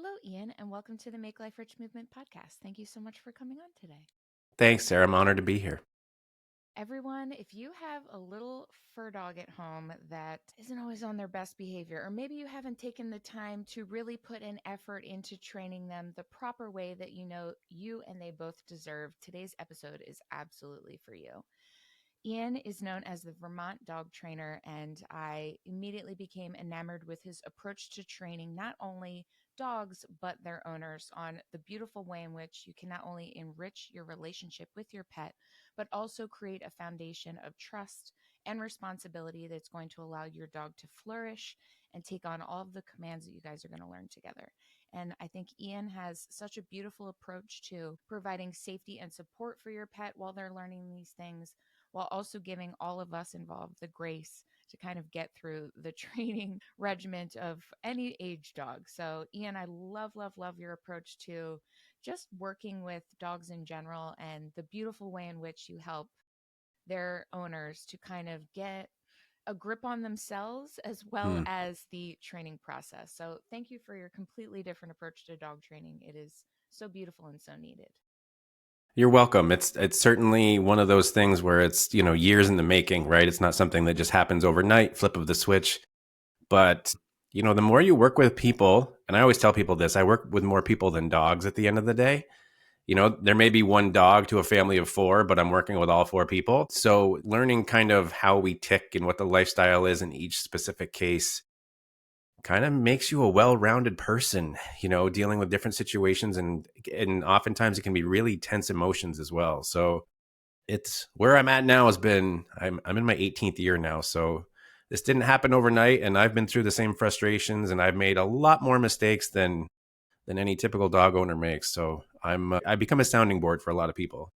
Hello, Ian, and welcome to the Make Life Rich Movement podcast. Thank you so much for coming on today. Thanks, Sarah. I'm honored to be here. Everyone, if you have a little fur dog at home that isn't always on their best behavior, or maybe you haven't taken the time to really put an effort into training them the proper way that you know you and they both deserve, today's episode is absolutely for you. Ian is known as the Vermont dog trainer, and I immediately became enamored with his approach to training not only dogs, but their owners on the beautiful way in which you can not only enrich your relationship with your pet, but also create a foundation of trust and responsibility that's going to allow your dog to flourish and take on all of the commands that you guys are going to learn together. And I think Ian has such a beautiful approach to providing safety and support for your pet while they're learning these things, while also giving all of us involved the grace to kind of get through the training regiment of any age dog. So, Ian, I love, love, love your approach to just working with dogs in general and the beautiful way in which you help their owners to kind of get a grip on themselves as well Hmm. as the training process. So, thank you for your completely different approach to dog training. It is so beautiful and so needed. You're welcome. It's certainly one of those things where it's, years in the making, right? It's not something that just happens overnight, flip of the switch. But, the more you work with people, and I always tell people this, I work with more people than dogs at the end of the day. There may be one dog to a family of four, but I'm working with all four people. So learning kind of how we tick and what the lifestyle is in each specific case kind of makes you a well-rounded person, dealing with different situations, and oftentimes it can be really tense emotions as well. So it's where I'm at now. I'm in my 18th year now, so this didn't happen overnight, and I've been through the same frustrations, and I've made a lot more mistakes than any typical dog owner makes. So I become a sounding board for a lot of people.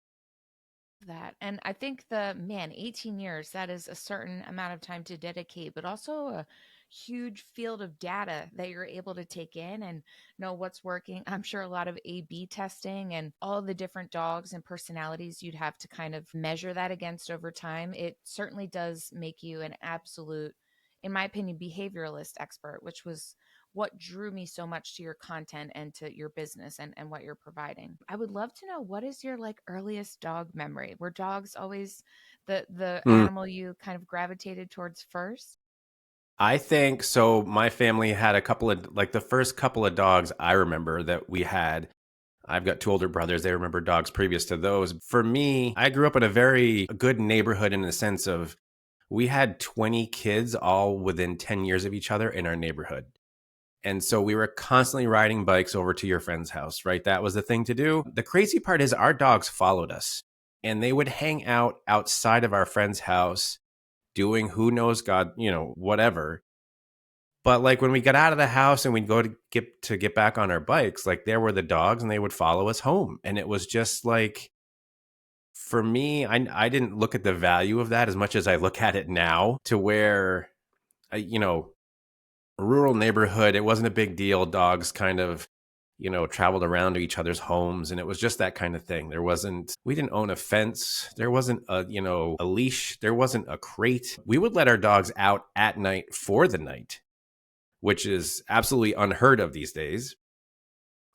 That. And I think the man, 18 years, that is a certain amount of time to dedicate, but also a huge field of data that you're able to take in and know what's working. I'm sure a lot of A/B testing and all the different dogs and personalities you'd have to kind of measure that against over time. It certainly does make you an absolute, in my opinion, behavioralist expert, which was what drew me so much to your content and to your business and what you're providing. I would love to know, what is your like earliest dog memory? Were dogs always the Hmm. animal you kind of gravitated towards first? I think so. My family had a couple of, like, the first couple of dogs I remember that we had. I've got two older brothers. They remember dogs previous to those. For me, I grew up in a very good neighborhood in the sense of we had 20 kids all within 10 years of each other in our neighborhood. And so we were constantly riding bikes over to your friend's house, right? That was the thing to do. The crazy part is our dogs followed us, and they would hang out outside of our friend's house doing who knows God, whatever. But like when we got out of the house and we'd go to get back on our bikes, like there were the dogs and they would follow us home. And it was just like, for me, I didn't look at the value of that as much as I look at it now, to where, you know, a rural neighborhood, it wasn't a big deal. Dogs kind of, traveled around to each other's homes, and it was just that kind of thing. We didn't own a fence. There wasn't a leash. There wasn't a crate. We would let our dogs out at night for the night, which is absolutely unheard of these days.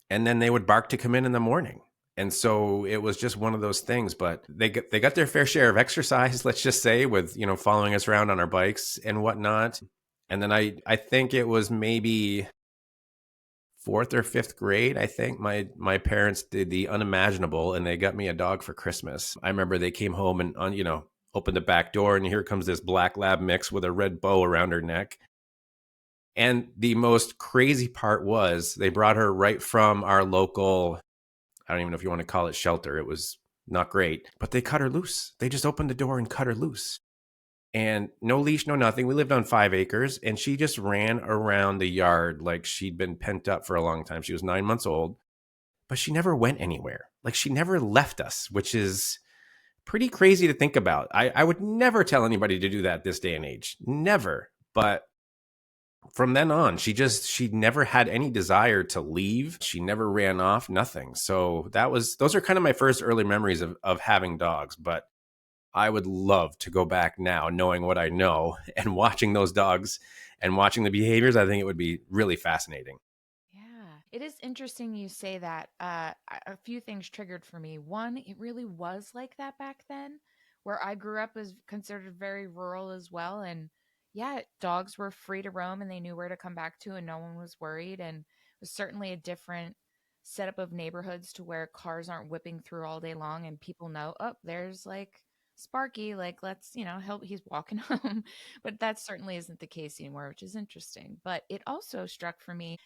And then they would bark to come in the morning. And so it was just one of those things, but they got their fair share of exercise, let's just say, with, following us around on our bikes and whatnot. And then I think it was maybe fourth or fifth grade. I think my parents did the unimaginable and they got me a dog for Christmas. I remember they came home and, opened the back door, and here comes this black lab mix with a red bow around her neck. And the most crazy part was they brought her right from our local, I don't even know if you want to call it shelter. It was not great, but they cut her loose. They just opened the door and cut her loose. And no leash, no nothing. We lived on 5 acres, and she just ran around the yard like she'd been pent up for a long time. She was 9 months old, but she never went anywhere. Like, she never left us, which is pretty crazy to think about. I would never tell anybody to do that this day and age. Never. But from then on, she never had any desire to leave. She never ran off, nothing. So those are kind of my first early memories of having dogs. But I would love to go back now, knowing what I know and watching those dogs and watching the behaviors. I think it would be really fascinating. Yeah. It is interesting you say that. A few things triggered for me. One, it really was like that back then. Where I grew up was considered very rural as well. And yeah, dogs were free to roam and they knew where to come back to, and no one was worried. And it was certainly a different setup of neighborhoods to where cars aren't whipping through all day long and people know, oh, there's like Sparky, like let's, help, he's walking home. But that certainly isn't the case anymore, which is interesting. But it also struck for me,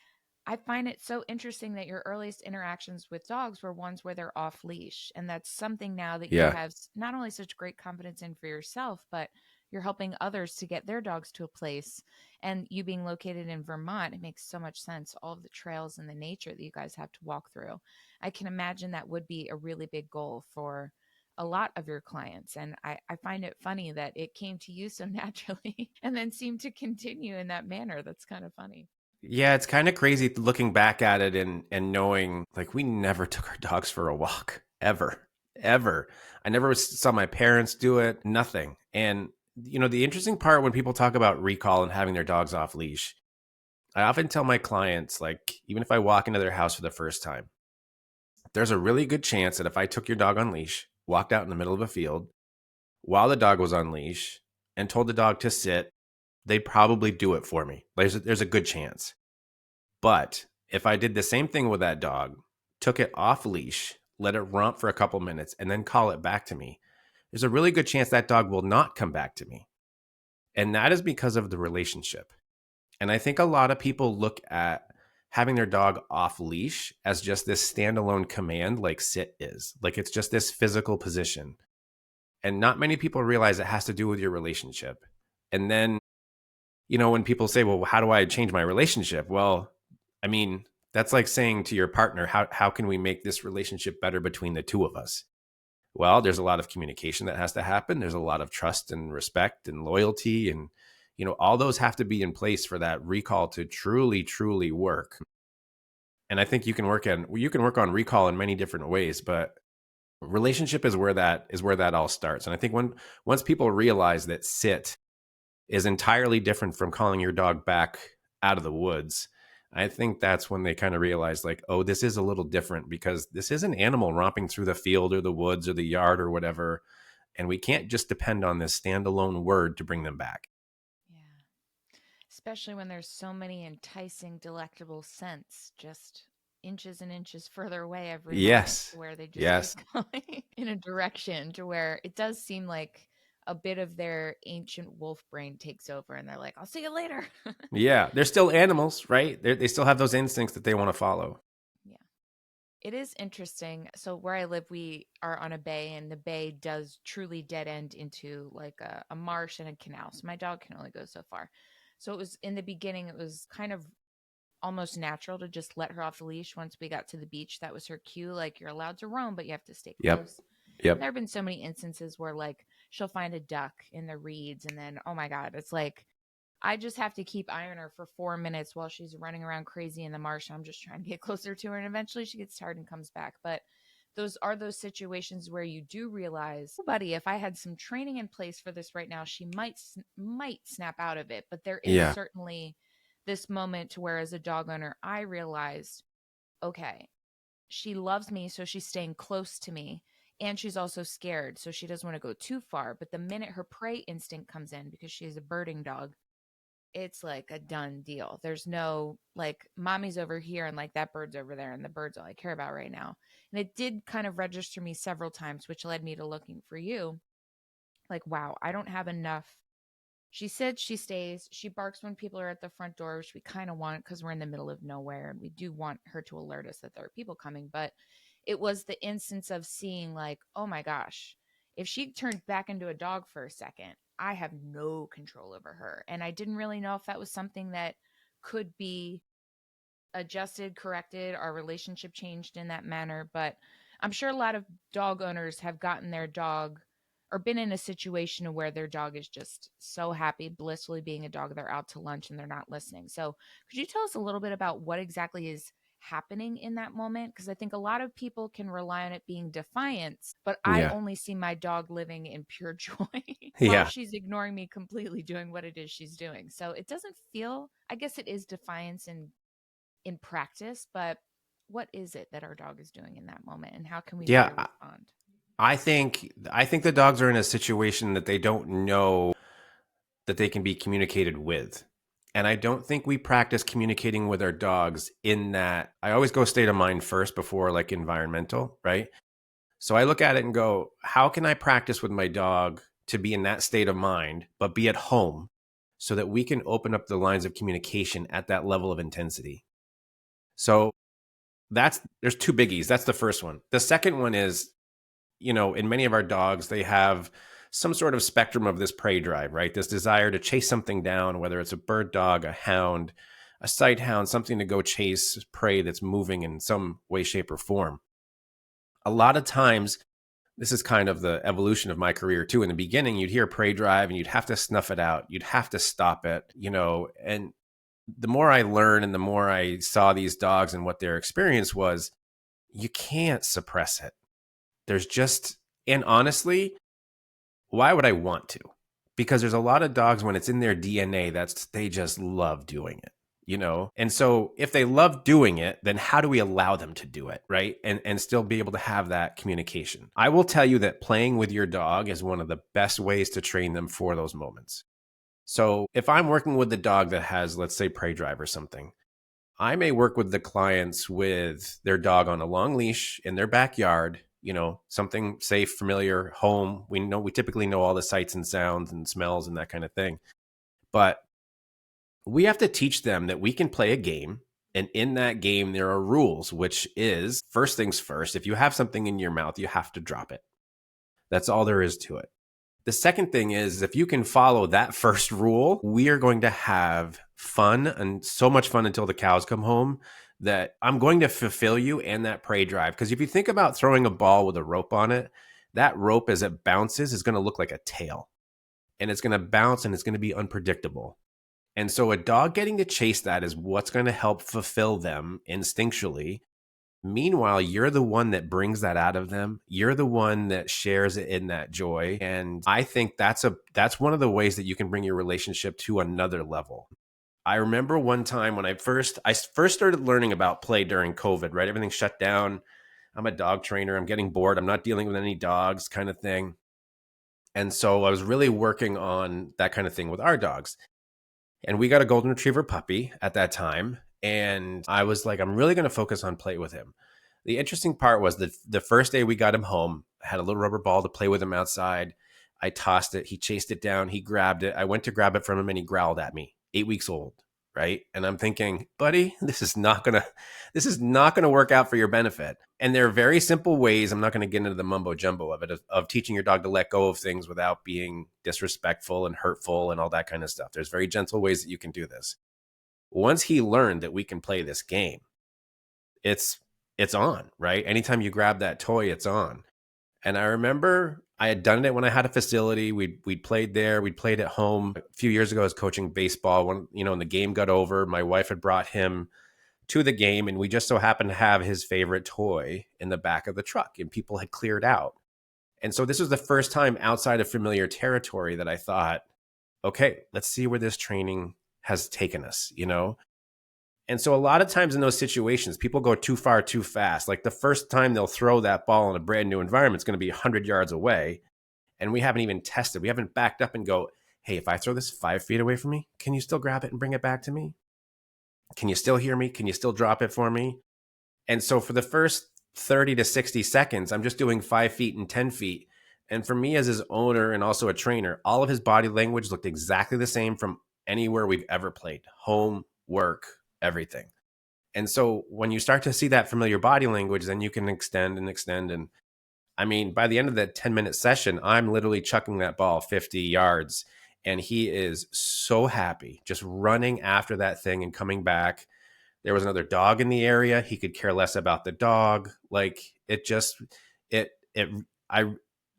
I find it so interesting that your earliest interactions with dogs were ones where they're off leash. And that's something now that you Yeah. have not only such great confidence in for yourself, but you're helping others to get their dogs to a place. And you being located in Vermont, it makes so much sense. All of the trails and the nature that you guys have to walk through. I can imagine that would be a really big goal for a lot of your clients. And I find it funny that it came to you so naturally and then seemed to continue in that manner. That's kind of funny. Yeah, it's kind of crazy looking back at it and knowing like we never took our dogs for a walk ever. Ever. I never saw my parents do it, nothing. And the interesting part when people talk about recall and having their dogs off leash, I often tell my clients, like, even if I walk into their house for the first time, there's a really good chance that if I took your dog on leash, walked out in the middle of a field while the dog was on leash and told the dog to sit, they'd probably do it for me. There's a good chance. But if I did the same thing with that dog, took it off leash, let it romp for a couple minutes, and then call it back to me, there's a really good chance that dog will not come back to me. And that is because of the relationship. And I think a lot of people look at having their dog off leash as just this standalone command like sit is. Like it's just this physical position. And not many people realize it has to do with your relationship. And then, when people say, well, how do I change my relationship? Well, I mean, that's like saying to your partner, how can we make this relationship better between the two of us? Well, there's a lot of communication that has to happen. There's a lot of trust and respect and loyalty. And, all those have to be in place for that recall to truly, truly work. And I think you can work on recall in many different ways, but relationship is where that all starts. And I think once people realize that sit is entirely different from calling your dog back out of the woods, I think that's when they kind of realize, like, oh, this is a little different because this is an animal romping through the field or the woods or the yard or whatever. And we can't just depend on this standalone word to bring them back. Yeah. Especially when there's so many enticing, delectable scents just inches and inches further away every moment Yes. to where they just keep Yes. going in a direction to where it does seem like a bit of their ancient wolf brain takes over and they're like, I'll see you later. Yeah. They're still animals, right? They still have those instincts that they want to follow. Yeah. It is interesting. So where I live, we are on a bay, and the bay does truly dead end into like a marsh and a canal. So my dog can only go so far. So it was in the beginning, it was kind of almost natural to just let her off the leash once we got to the beach. That was her cue. Like, you're allowed to roam, but you have to stay Yep. close. And there Yep. have been so many instances where, like, she'll find a duck in the reeds, and then, oh my God, it's like, I just have to keep eyeing her for 4 minutes while she's running around crazy in the marsh. I'm just trying to get closer to her, and eventually she gets tired and comes back. But those are those situations where you do realize, oh, buddy, if I had some training in place for this right now, she might snap out of it. But there is Yeah. certainly this moment to where, as a dog owner, I realized, okay, she loves me, so she's staying close to me. And she's also scared, so she doesn't want to go too far. But the minute her prey instinct comes in, because she is a birding dog, it's like a done deal. There's no like, mommy's over here and like that bird's over there and the bird's all I care about right now. And it did kind of register me several times, which led me to looking for you. Like, wow, I don't have enough. She said she stays. She barks when people are at the front door, which we kind of want because we're in the middle of nowhere and we do want her to alert us that there are people coming. But it was the instance of seeing, like, oh my gosh, if she turned back into a dog for a second, I have no control over her. And I didn't really know if that was something that could be adjusted, corrected, our relationship changed in that manner. But I'm sure a lot of dog owners have gotten their dog or been in a situation where their dog is just so happy, blissfully being a dog, they're out to lunch and they're not listening. So, could you tell us a little bit about what exactly is happening in that moment? Because I think a lot of people can rely on it being defiance, but I Yeah. only see my dog living in pure joy while Yeah. she's ignoring me completely doing what it is she's doing. So, it doesn't feel, I guess it is defiance in in practice, but what is it that our dog is doing in that moment and how can we Yeah, better respond? I think the dogs are in a situation that they don't know that they can be communicated with. And I don't think we practice communicating with our dogs in that. I always go state of mind first before like environmental, right? So I look at it and go, how can I practice with my dog to be in that state of mind, but be at home so that we can open up the lines of communication at that level of intensity? So there's two biggies. That's the first one. The second one is, in many of our dogs, they have some sort of spectrum of this prey drive, right? This desire to chase something down, whether it's a bird dog, a hound, a sight hound, something to go chase prey that's moving in some way, shape, or form. A lot of times, this is kind of the evolution of my career too. In the beginning, you'd hear prey drive and you'd have to snuff it out. You'd have to stop it, and the more I learned and the more I saw these dogs and what their experience was, you can't suppress it. There's just, and honestly, why would I want to? Because there's a lot of dogs when it's in their DNA that's they just love doing it. And so if they love doing it, then how do we allow them to do it, right? And still be able to have that communication. I will tell you that playing with your dog is one of the best ways to train them for those moments. So if I'm working with the dog that has, let's say, prey drive or something, I may work with the clients with their dog on a long leash in their backyard, something safe, familiar, home. We typically know all the sights and sounds and smells and that kind of thing. But we have to teach them that we can play a game. And in that game, there are rules, which is first things first. If you have something in your mouth, you have to drop it. That's all there is to it. The second thing is if you can follow that first rule, we are going to have fun and so much fun until the cows come home that I'm going to fulfill you and that prey drive. Because if you think about throwing a ball with a rope on it, that rope as it bounces is going to look like a tail and it's going to bounce and it's going to be unpredictable. And so a dog getting to chase that is what's going to help fulfill them instinctually. Meanwhile, you're the one that brings that out of them. You're the one that shares it in that joy. And I think that's one of the ways that you can bring your relationship to another level. I remember one time when I first started learning about play during COVID, right? Everything shut down. I'm a dog trainer. I'm getting bored. I'm not dealing with any dogs kind of thing. And so I was really working on that kind of thing with our dogs. And we got a golden retriever puppy at that time. And I was like, I'm really going to focus on play with him. The interesting part was that the first day we got him home, I had a little rubber ball to play with him outside. I tossed it. He chased it down. He grabbed it. I went to grab it from him and he growled at me, 8 weeks old. Right. And I'm thinking, buddy, this is not going to work out for your benefit. And there are very simple ways. I'm not going to get into the mumbo jumbo of it, of teaching your dog to let go of things without being disrespectful and hurtful and all that kind of stuff. There's very gentle ways that you can do this. Once he learned that we can play this game, it's it's on, right? Anytime you grab that toy, it's on. And I remember I had done it when I had a facility. We'd played there. We'd played at home. A few years ago, I was coaching baseball. When the game got over, my wife had brought him to the game, and we just so happened to have his favorite toy in the back of the truck, and people had cleared out. And so this was the first time outside of familiar territory that I thought, okay, let's see where this training has taken us. And so a lot of times in those situations, people go too far too fast. Like the first time they'll throw that ball in a brand new environment, it's going to be 100 yards away. And we haven't even tested. We haven't backed up and go, hey, if I throw this 5 feet away from me, can you still grab it and bring it back to me? Can you still hear me? Can you still drop it for me? And so for the first 30 to 60 seconds, I'm just doing 5 feet and 10 feet. And for me as his owner and also a trainer, all of his body language looked exactly the same from anywhere we've ever played, home, work, everything. And so when you start to see that familiar body language, then you can extend and extend. And I mean, by the end of that 10-minute session, I'm literally chucking that ball 50 yards. And he is so happy just running after that thing and coming back. There was another dog in the area. He could care less about the dog. Like it just, it, I,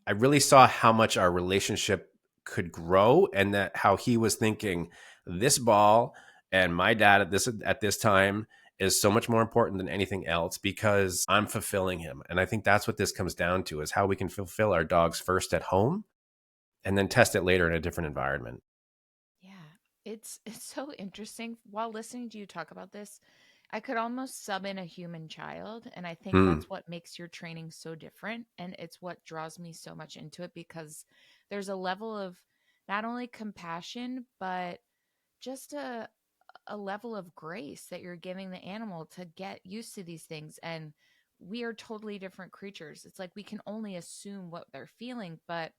I really saw how much our relationship could grow and that how he was thinking this ball and my dad at this time is so much more important than anything else because I'm fulfilling him. And I think that's what this comes down to is how we can fulfill our dogs first at home and then test it later in a different environment. Yeah, it's so interesting. While listening to you talk about this, I could almost sub in a human child. And I think Hmm. that's what makes your training so different. And it's what draws me so much into it because there's a level of not only compassion, but just a level of grace that you're giving the animal to get used to these things. And we are totally different creatures. It's like we can only assume what they're feeling. But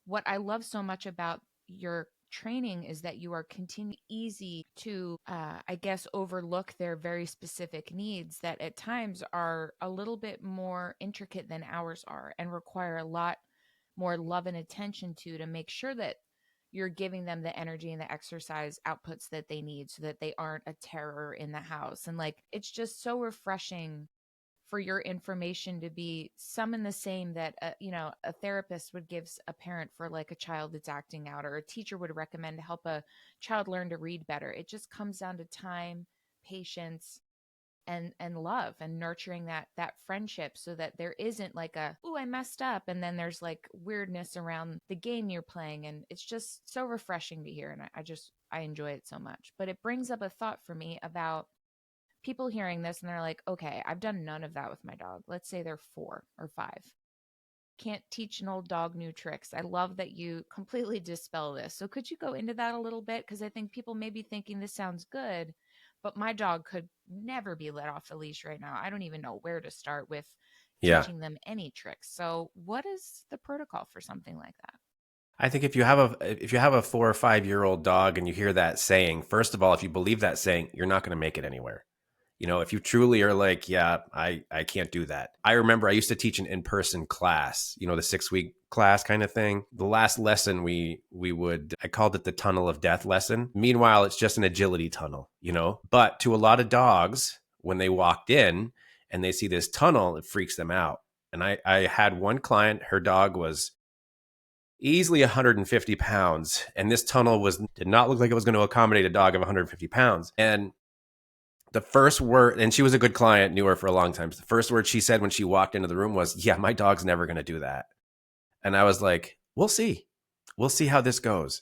what I love so much about your training is that you are continuing easy to, I guess, overlook their very specific needs that at times are a little bit more intricate than ours are and require a lot more love and attention to make sure that you're giving them the energy and the exercise outputs that they need so that they aren't a terror in the house. And like, it's just so refreshing for your information to be some in the same that a therapist would give a parent for like a child that's acting out, or a teacher would recommend to help a child learn to read better. It just comes down to time, patience, and love, and nurturing that friendship so that there isn't like a, oh, I messed up, and then there's like weirdness around the game you're playing. And it's just so refreshing to hear, and I enjoy it so much. But it brings up a thought for me about people hearing this and they're like, okay, I've done none of that with my dog. Let's say they're 4 or 5. Can't teach an old dog new tricks. I love that you completely dispel this. So could you go into that a little bit? Because I think people may be thinking this sounds good, but my dog could never be let off the leash right now. I don't even know where to start with Yeah. teaching them any tricks. So what is the protocol for something like that? I think if you have a 4 or 5 year old dog and you hear that saying, first of all, if you believe that saying, you're not going to make it anywhere. If you truly are like, yeah, I can't do that. I remember I used to teach an in-person class, the 6 week class kind of thing. The last lesson I called it the tunnel of death lesson. Meanwhile, it's just an agility tunnel. But to a lot of dogs, when they walked in and they see this tunnel, it freaks them out. And I had one client, her dog was easily 150 pounds. And this tunnel did not look like it was going to accommodate a dog of 150 pounds. And the first word, and she was a good client, knew her for a long time. The first word she said when she walked into the room was, yeah, my dog's never going to do that. And I was like, we'll see. We'll see how this goes.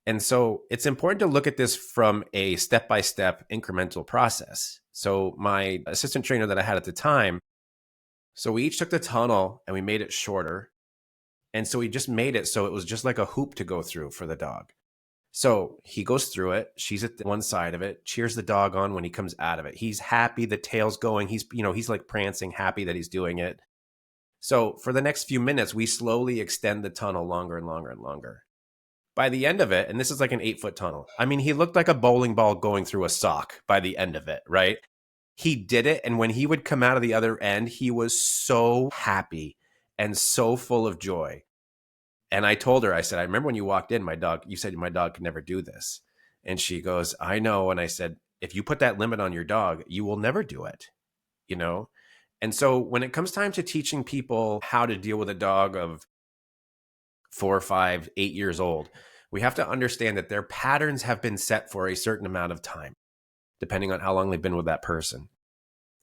And so it's important to look at this from a step-by-step incremental process. So my assistant trainer that I had at the time, so we each took the tunnel and we made it shorter. And so we just made it so it was just like a hoop to go through for the dog. So he goes through it. She's at one side of it, cheers the dog on when he comes out of it. He's happy. The tail's going. He's like prancing, happy that he's doing it. So for the next few minutes, we slowly extend the tunnel longer and longer and longer. By the end of it, and this is like an 8 foot tunnel. I mean, he looked like a bowling ball going through a sock by the end of it, right? He did it. And when he would come out of the other end, he was so happy and so full of joy. And I told her, I said, I remember when you walked in, you said my dog could never do this. And she goes, I know. And I said, if you put that limit on your dog, you will never do it, you know? And so when it comes time to teaching people how to deal with a dog of 4, 5, 8 years old, we have to understand that their patterns have been set for a certain amount of time, depending on how long they've been with that person.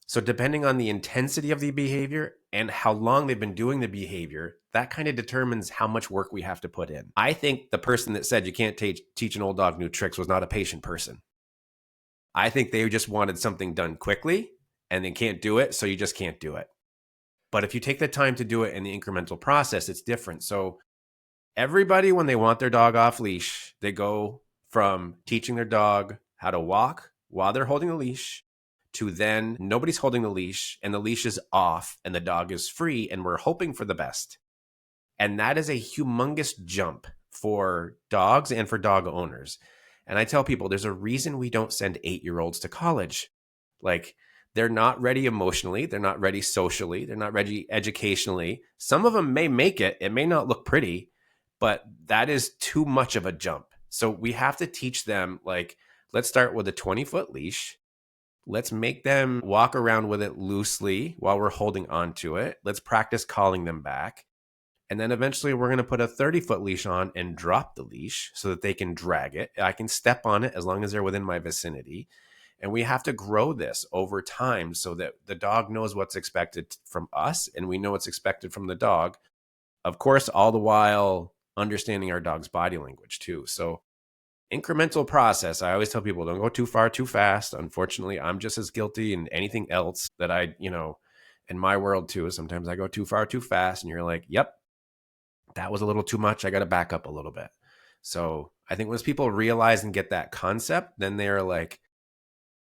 So depending on the intensity of the behavior and how long they've been doing the behavior, that kind of determines how much work we have to put in. I think the person that said you can't teach an old dog new tricks was not a patient person. I think they just wanted something done quickly and they can't do it, so you just can't do it. But if you take the time to do it in the incremental process, it's different. So everybody, when they want their dog off leash, they go from teaching their dog how to walk while they're holding the leash to then nobody's holding the leash and the leash is off and the dog is free and we're hoping for the best. And that is a humongous jump for dogs and for dog owners. And I tell people there's a reason we don't send 8-year-olds to college. Like, they're not ready emotionally, they're not ready socially, they're not ready educationally. Some of them may make it, it may not look pretty, but that is too much of a jump. So we have to teach them, like, let's start with a 20-foot leash. Let's make them walk around with it loosely while we're holding onto it. Let's practice calling them back. And then eventually we're going to put a 30-foot leash on and drop the leash so that they can drag it. I can step on it as long as they're within my vicinity. And we have to grow this over time so that the dog knows what's expected from us and we know what's expected from the dog. Of course, all the while understanding our dog's body language too. So incremental process. I always tell people don't go too far too fast. Unfortunately, I'm just as guilty in anything else that in my world too. Sometimes I go too far too fast and you're like, yep, that was a little too much. I got to back up a little bit. So I think once people realize and get that concept, then they're like,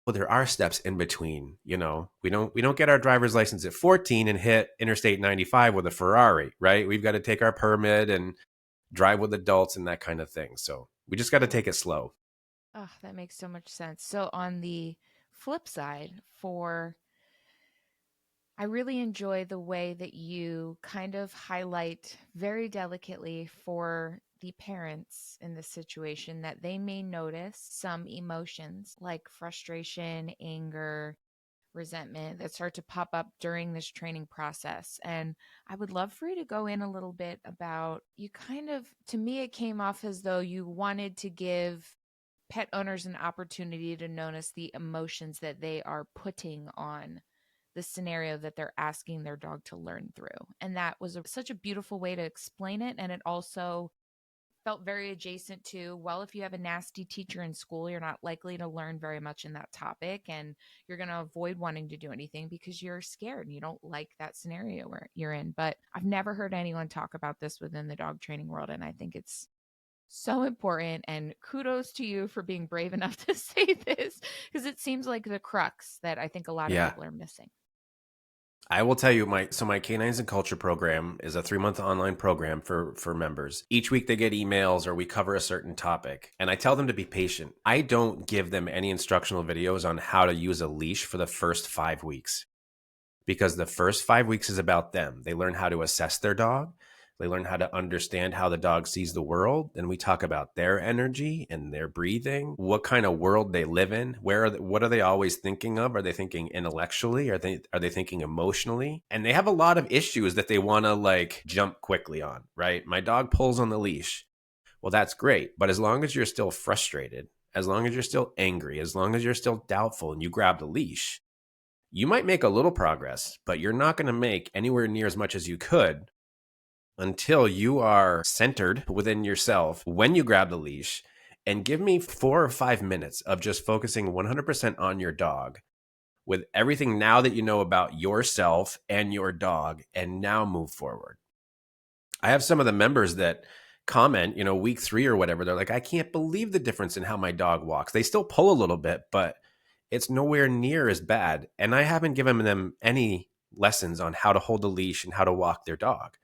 well, there are steps in between. We don't get our driver's license at 14 and hit Interstate 95 with a Ferrari, right? We've got to take our permit and drive with adults and that kind of thing. So we just got to Right. take it slow. Oh, that makes so much sense. So on the flip side, for I really enjoy the way that you kind of highlight very delicately for the parents in this situation that they may notice some emotions like frustration, anger, resentment that start to pop up during this training process. And I would love for you to go in a little bit about you kind of, to me, it came off as though you wanted to give pet owners an opportunity to notice the emotions that they are putting on the scenario that they're asking their dog to learn through. And that was such a beautiful way to explain it. And it also felt very adjacent to, well, if you have a nasty teacher in school, you're not likely to learn very much in that topic. And you're going to avoid wanting to do anything because you're scared and you don't like that scenario where you're in. But I've never heard anyone talk about this within the dog training world. And I think it's so important, and kudos to you for being brave enough to say this because it seems like the crux that I think a lot of Yeah. people are missing. I will tell you my Canines and Culture program is a 3-month online program for members. Each week they get emails or we cover a certain topic and I tell them to be patient. I don't give them any instructional videos on how to use a leash for the first 5 weeks because the first 5 weeks is about them. They learn how to assess their dog. They learn how to understand how the dog sees the world. And we talk about their energy and their breathing, what kind of world they live in, what are they always thinking of? Are they thinking intellectually? Are they thinking emotionally? And they have a lot of issues that they want to like jump quickly on, right? My dog pulls on the leash. Well, that's great. But as long as you're still frustrated, as long as you're still angry, as long as you're still doubtful and you grab the leash, you might make a little progress, but you're not going to make anywhere near as much as you could until you are centered within yourself when you grab the leash. And give me 4 or 5 minutes of just focusing 100% on your dog with everything now that you know about yourself and your dog, and now move forward. I have some of the members that comment, week 3 or whatever, they're like, I can't believe the difference in how my dog walks. They still pull a little bit, but it's nowhere near as bad. And I haven't given them any lessons on how to hold a leash and how to walk their dog.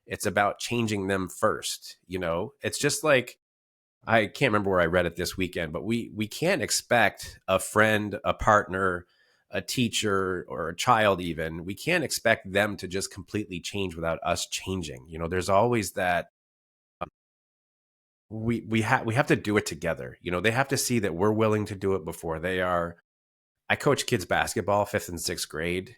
It's about changing them first. It's just like, I can't remember where I read it this weekend, but we can't expect a friend, a partner, a teacher, or a child even. We can't expect them to just completely change without us changing. There's always that we have to do it together. They have to see that we're willing to do it before they are. I coach kids basketball, 5th and 6th grade.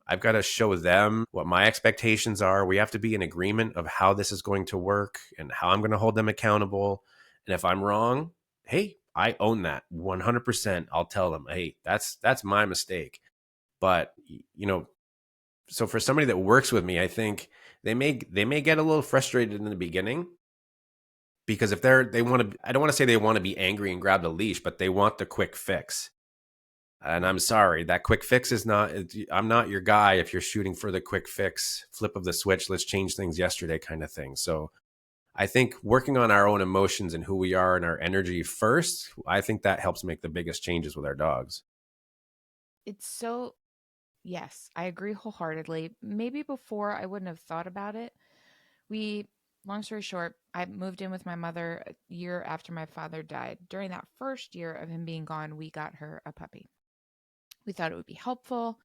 I've got to show them what my expectations are. We have to be in agreement of how this is going to work and how I'm going to hold them accountable. And if I'm wrong, hey, I own that 100%. I'll tell them, hey, that's my mistake. But so for somebody that works with me, I think they may get a little frustrated in the beginning because if they want to, I don't want to say they want to be angry and grab the leash, but they want the quick fix. And I'm sorry, that quick fix is not, I'm not your guy if you're shooting for the quick fix, flip of the switch, let's change things yesterday kind of thing. So I think working on our own emotions and who we are and our energy first, I think that helps make the biggest changes with our dogs. It's so, yes, I agree wholeheartedly. Maybe before I wouldn't have thought about it. We, long story short, I moved in with my mother a year after my father died. During that first year of him being gone, we got her a puppy. We thought it would be helpful.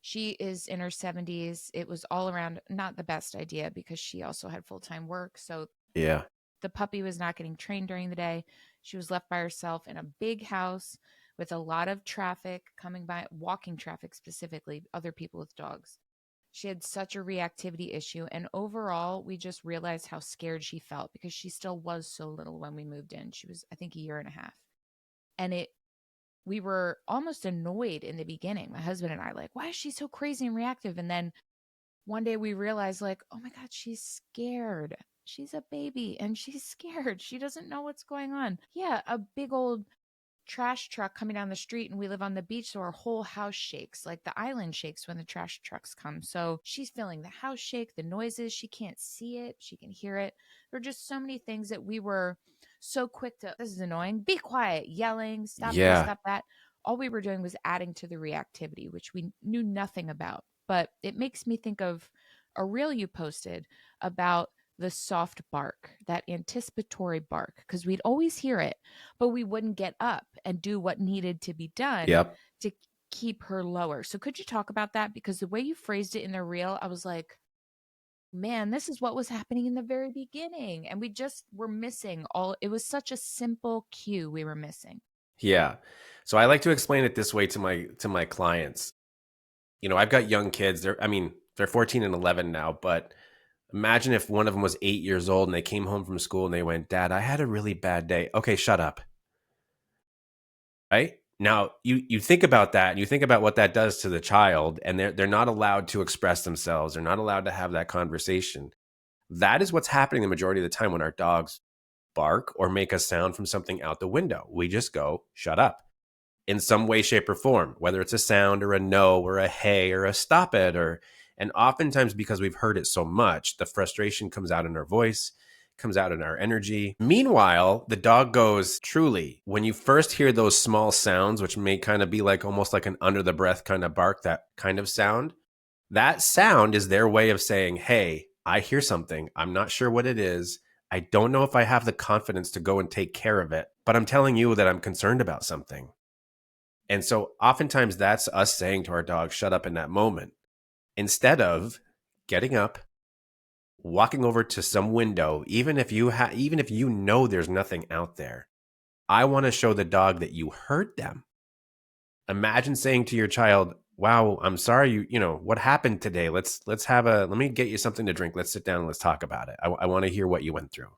She is in her 70s. It was all around not the best idea because she also had full time work. So Yeah. the puppy was not getting trained during the day. She was left by herself in a big house with a lot of traffic coming by, walking traffic specifically, other people with dogs. She had such a reactivity issue. And overall, we just realized how scared she felt because she still was so little when we moved in. She was, I think, a year and a half. And we were almost annoyed in the beginning, my husband and I, like, why is she so crazy and reactive? And then one day we realized, like, oh my God, she's scared. She's a baby and she's scared. She doesn't know what's going on. Yeah, a big old trash truck coming down the street, and we live on the beach, so our whole house shakes, like the island shakes when the trash trucks come. So she's feeling the house shake, the noises. She can't see it, she can hear it. There are just so many things that we were so quick to, this is annoying, be quiet, yelling, stop this, Yeah. stop that. All we were doing was adding to the reactivity, which we knew nothing about. But it makes me think of a reel you posted about the soft bark, that anticipatory bark, because we'd always hear it, but we wouldn't get up and do what needed to be done Yep. to keep her lower. So could you talk about that? Because the way you phrased it in the reel, I was like, man, this is what was happening in the very beginning. And we just were missing all, it was such a simple cue we were missing. Yeah. So I like to explain it this way to my clients. You know, I've got young kids. They're 14 and 11 now, but imagine if one of them was 8 years old and they came home from school and they went, "Dad, I had a really bad day." Okay, shut up. Right? Now, you think about that and you think about what that does to the child, and they're not allowed to express themselves. They're not allowed to have that conversation. That is what's happening the majority of the time when our dogs bark or make a sound from something out the window. We just go, "Shut up." In some way, shape, or form, whether it's a sound or a no or a hey or a stop it, or and oftentimes because we've heard it so much, the frustration comes out in our voice, comes out in our energy. Meanwhile, the dog goes, truly, when you first hear those small sounds, which may kind of be like almost like an under the breath kind of bark, that kind of sound, that sound is their way of saying, "Hey, I hear something. I'm not sure what it is. I don't know if I have the confidence to go and take care of it, but I'm telling you that I'm concerned about something." And so oftentimes that's us saying to our dog, "Shut up," in that moment, instead of getting up, walking over to some window, even if you know there's nothing out there. I want to show the dog that you heard them. Imagine saying to your child, "Wow, I'm sorry, what happened today? Let me get you something to drink. Let's sit down and let's talk about it. I want to hear what you went through."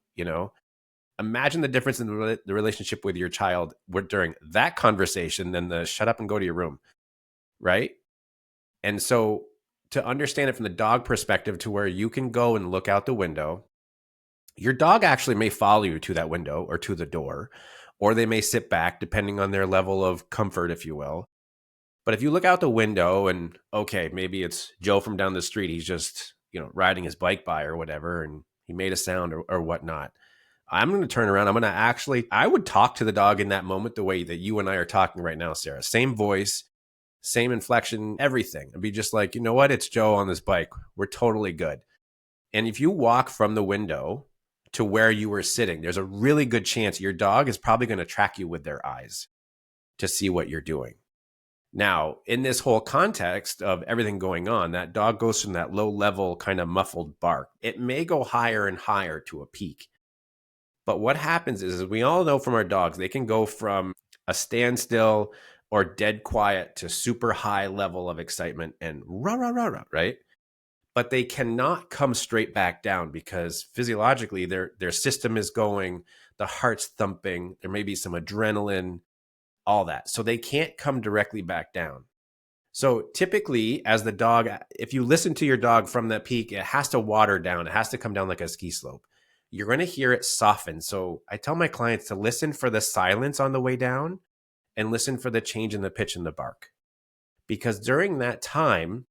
Imagine the difference in the relationship with your child during that conversation than the "shut up and go to your room," right? And so to understand it from the dog perspective, to where you can go and look out the window, your dog actually may follow you to that window or to the door, or they may sit back depending on their level of comfort, if you will. But if you look out the window and, okay, maybe it's Joe from down the street, he's just, riding his bike by or whatever, and he made a sound or whatnot. I'm going to turn around. I would talk to the dog in that moment the way that you and I are talking right now, Sarah. Same voice, same inflection, everything. And be just like, "You know what? It's Joe on this bike. We're totally good." And if you walk from the window to where you were sitting, there's a really good chance your dog is probably going to track you with their eyes to see what you're doing. Now, in this whole context of everything going on, that dog goes from that low level kind of muffled bark. It may go higher and higher to a peak. But what happens is we all know from our dogs, they can go from a standstill or dead quiet to super high level of excitement and rah, rah, rah, rah, right? But they cannot come straight back down because physiologically their system is going, the heart's thumping, there may be some adrenaline, all that. So they can't come directly back down. So typically, as the dog, if you listen to your dog from that peak, it has to water down. It has to come down like a ski slope. You're going to hear it soften. So I tell my clients to listen for the silence on the way down and listen for the change in the pitch and the bark. Because during that time,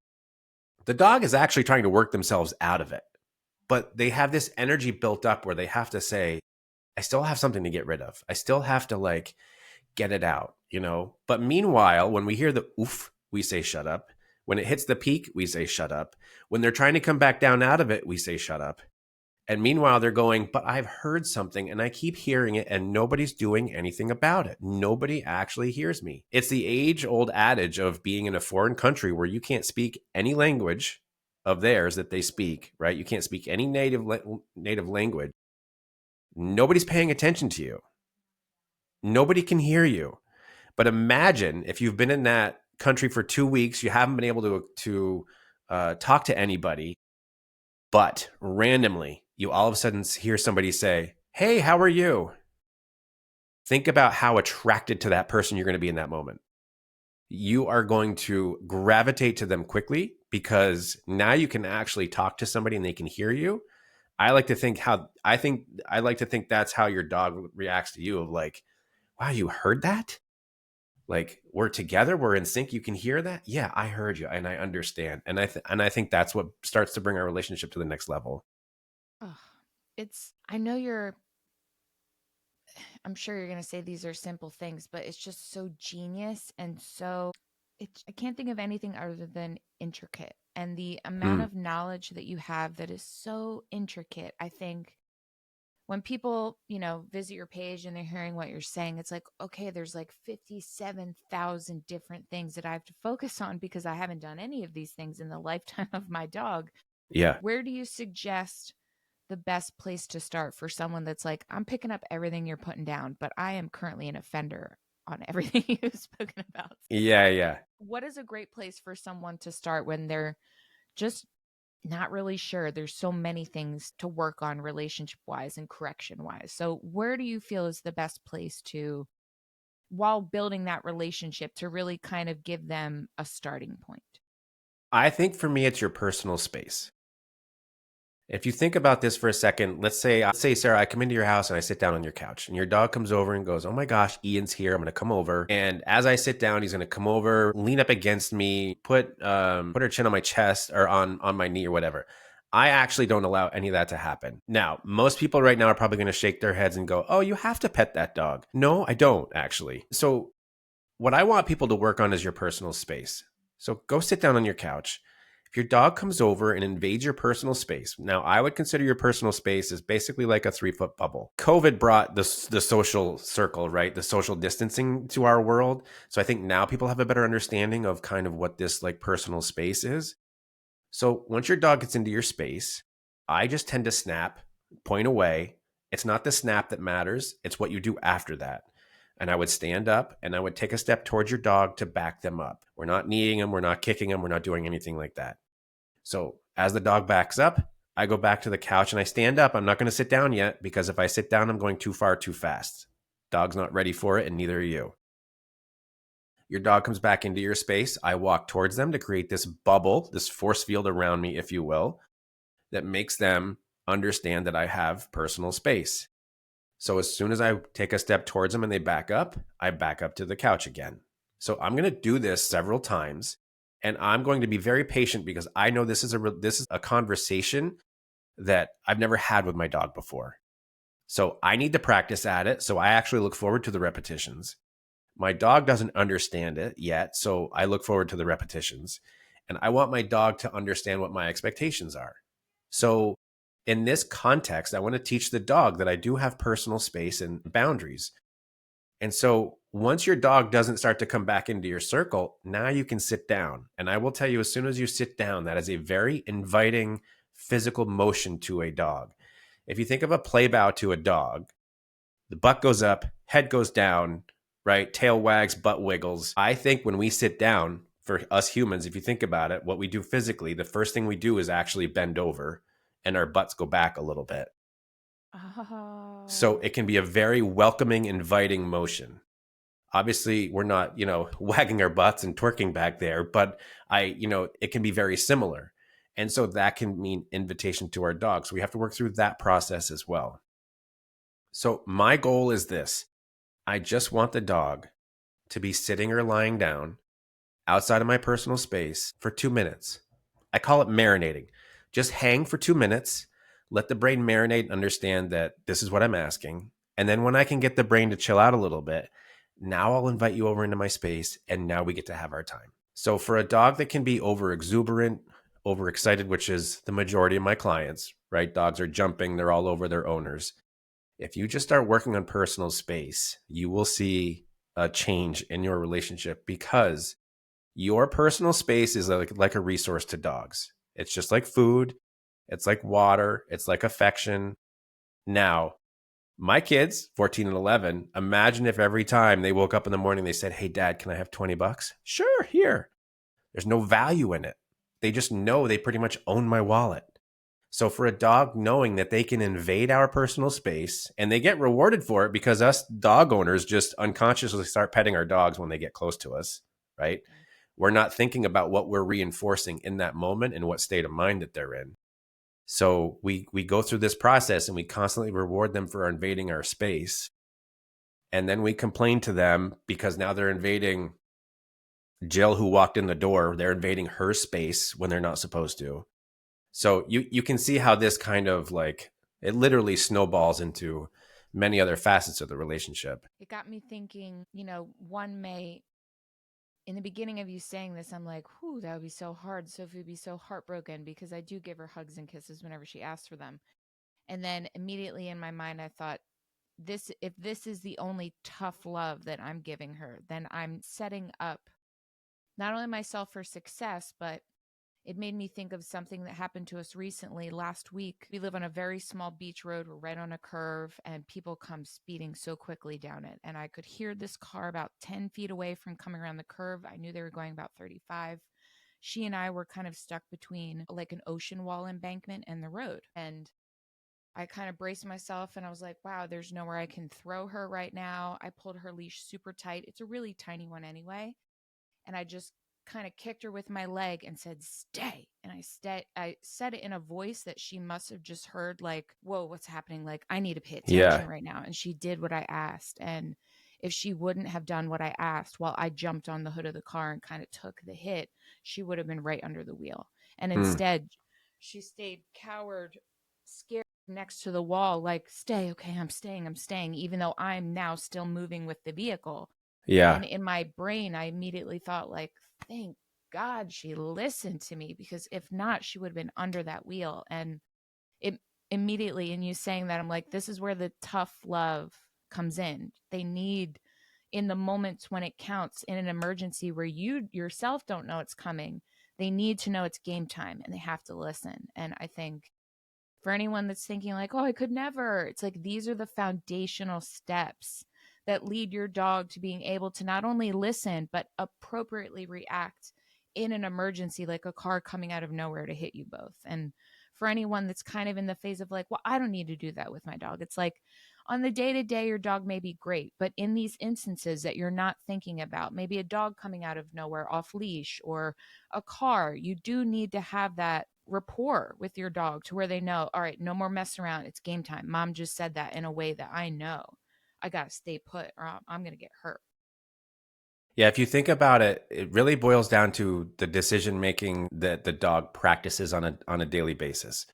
the dog is actually trying to work themselves out of it. But they have this energy built up where they have to say, "I still have something to get rid of. I still have to get it out. But meanwhile, when we hear the oof, we say, "Shut up." When it hits the peak, we say, "Shut up." When they're trying to come back down out of it, we say, "Shut up." And meanwhile, they're going, "But I've heard something and I keep hearing it and nobody's doing anything about it. Nobody actually hears me." It's the age old adage of being in a foreign country where you can't speak any language of theirs that they speak, right? You can't speak any native language. Nobody's paying attention to you. Nobody can hear you. But imagine if you've been in that country for 2 weeks, you haven't been able to talk to anybody, but randomly you all of a sudden hear somebody say, "Hey, how are you?" Think about how attracted to that person you're going to be in that moment. You are going to gravitate to them quickly because now you can actually talk to somebody and they can hear you. I like to think how I like to think that's how your dog reacts to you of like, wow, you heard that? Like we're together, we're in sync. You can hear that? Yeah, I heard you and I understand. And I think that's what starts to bring our relationship to the next level. Ugh. I know I'm sure you're going to say these are simple things, but it's just so genius and I can't think of anything other than intricate. And the amount Mm, of knowledge that you have that is so intricate, I think when people, visit your page and they're hearing what you're saying, it's like, okay, there's like 57,000 different things that I have to focus on because I haven't done any of these things in the lifetime of my dog. yeah. Where do you suggest the best place to start for someone that's like, I'm picking up everything you're putting down, but I am currently an offender on everything you've spoken about? Yeah, yeah. What is a great place for someone to start when they're just not really sure? There's so many things to work on relationship wise and correction wise. So, where do you feel is the best place to, while building that relationship, to really kind of give them a starting point? I think for me it's your personal space. If you think about this for a second, let's say, Sarah, I come into your house and I sit down on your couch, and your dog comes over and goes, "Oh my gosh, Ian's here. I'm going to come over." And as I sit down, he's going to come over, lean up against me, put her chin on my chest or on my knee or whatever. I actually don't allow any of that to happen. Now, most people right now are probably going to shake their heads and go, "Oh, you have to pet that dog." No, I don't actually. So what I want people to work on is your personal space. So go sit down on your couch. If your dog comes over and invades your personal space, now I would consider your personal space as basically like a 3 foot bubble. COVID brought the social circle, right? The social distancing to our world. So I think now people have a better understanding of kind of what this like personal space is. So once your dog gets into your space, I just tend to snap, point away. It's not the snap that matters, it's what you do after that. And I would stand up and I would take a step towards your dog to back them up. We're not kneeing them, we're not kicking them, we're not doing anything like that. So as the dog backs up, I go back to the couch and I stand up. I'm not going to sit down yet because if I sit down, I'm going too far too fast. Dog's not ready for it, and neither are you. Your dog comes back into your space. I walk towards them to create this bubble, this force field around me, if you will, that makes them understand that I have personal space. So as soon as I take a step towards them and they back up, I back up to the couch again. So I'm going to do this several times, and I'm going to be very patient because I know this is a conversation that I've never had with my dog before. So I need to practice at it. So I actually look forward to the repetitions. My dog doesn't understand it yet, so I look forward to the repetitions. And I want my dog to understand what my expectations are. So, in this context, I want to teach the dog that I do have personal space and boundaries. And so, once your dog doesn't start to come back into your circle, now you can sit down. And I will tell you, as soon as you sit down, that is a very inviting physical motion to a dog. If you think of a play bow to a dog, the butt goes up, head goes down, right? Tail wags, butt wiggles. I think when we sit down, for us humans, if you think about it, what we do physically, the first thing we do is actually bend over and our butts go back a little bit. So Oh, it can be a very welcoming, inviting motion. Obviously, we're not, wagging our butts and twerking back there, but it can be very similar. And so that can mean invitation to our dog. So we have to work through that process as well. So my goal is this: I just want the dog to be sitting or lying down outside of my personal space for 2 minutes. I call it marinating. Just hang for 2 minutes, let the brain marinate and understand that this is what I'm asking. And then when I can get the brain to chill out a little bit, now I'll invite you over into my space and now we get to have our time. So for a dog that can be over exuberant, overexcited, which is the majority of my clients, right? Dogs are jumping, they're all over their owners. If you just start working on personal space, you will see a change in your relationship because your personal space is like a resource to dogs. It's just like food, it's like water, it's like affection. Now, my kids, 14 and 11, imagine if every time they woke up in the morning they said, "Hey dad, can I have 20 bucks?" Sure, here. There's no value in it. They just know they pretty much own my wallet. So for a dog knowing that they can invade our personal space and they get rewarded for it because us dog owners just unconsciously start petting our dogs when they get close to us, right? yeah. We're not thinking about what we're reinforcing in that moment and what state of mind that they're in. So we go through this process and we constantly reward them for invading our space. And then we complain to them because now they're invading Jill, who walked in the door. They're invading her space when they're not supposed to. So you can see how this kind of like it literally snowballs into many other facets of the relationship. It got me thinking, one may, in the beginning of you saying this, I'm like, whew, that would be so hard. Sophie would be so heartbroken because I do give her hugs and kisses whenever she asks for them. And then immediately in my mind, I thought, if this is the only tough love that I'm giving her, then I'm setting up not only myself for success, but it made me think of something that happened to us recently last week. We live on a very small beach road. We're right on a curve, and people come speeding so quickly down it. And I could hear this car about 10 feet away from coming around the curve. I knew they were going about 35. She and I were kind of stuck between like an ocean wall embankment and the road. And I kind of braced myself and I was like, wow, there's nowhere I can throw her right now. I pulled her leash super tight. It's a really tiny one anyway. And I just kind of kicked her with my leg and said, stay. And I said it in a voice that she must have just heard, like, whoa, what's happening? Like, I need to pay Yeah. attention right now. And she did what I asked. And if she wouldn't have done what I asked while I jumped on the hood of the car and kind of took the hit, she would have been right under the wheel. And Mm. instead, she stayed cowered, scared next to the wall, like, stay, okay, I'm staying, even though I'm now still moving with the vehicle. Yeah. And in my brain, I immediately thought, like, thank God she listened to me, because if not, she would have been under that wheel. And it immediately, in you saying that, I'm like, this is where the tough love comes in. They need, in the moments when it counts, in an emergency where you yourself don't know it's coming, they need to know it's game time and they have to listen. And I think for anyone that's thinking like, oh, I could never, it's like these are the foundational steps that lead your dog to being able to not only listen but appropriately react in an emergency, like a car coming out of nowhere to hit you both. And for anyone that's kind of in the phase of like, well, I don't need to do that with my dog, it's like, on the day to day, your dog may be great, but in these instances that you're not thinking about, maybe a dog coming out of nowhere off leash or a car, you do need to have that rapport with your dog to where they know, all right, no more mess around. It's game time. Mom just said that in a way that I know I got to stay put or I'm going to get hurt. Yeah, if you think about it, it really boils down to the decision making that the dog practices on a daily basis.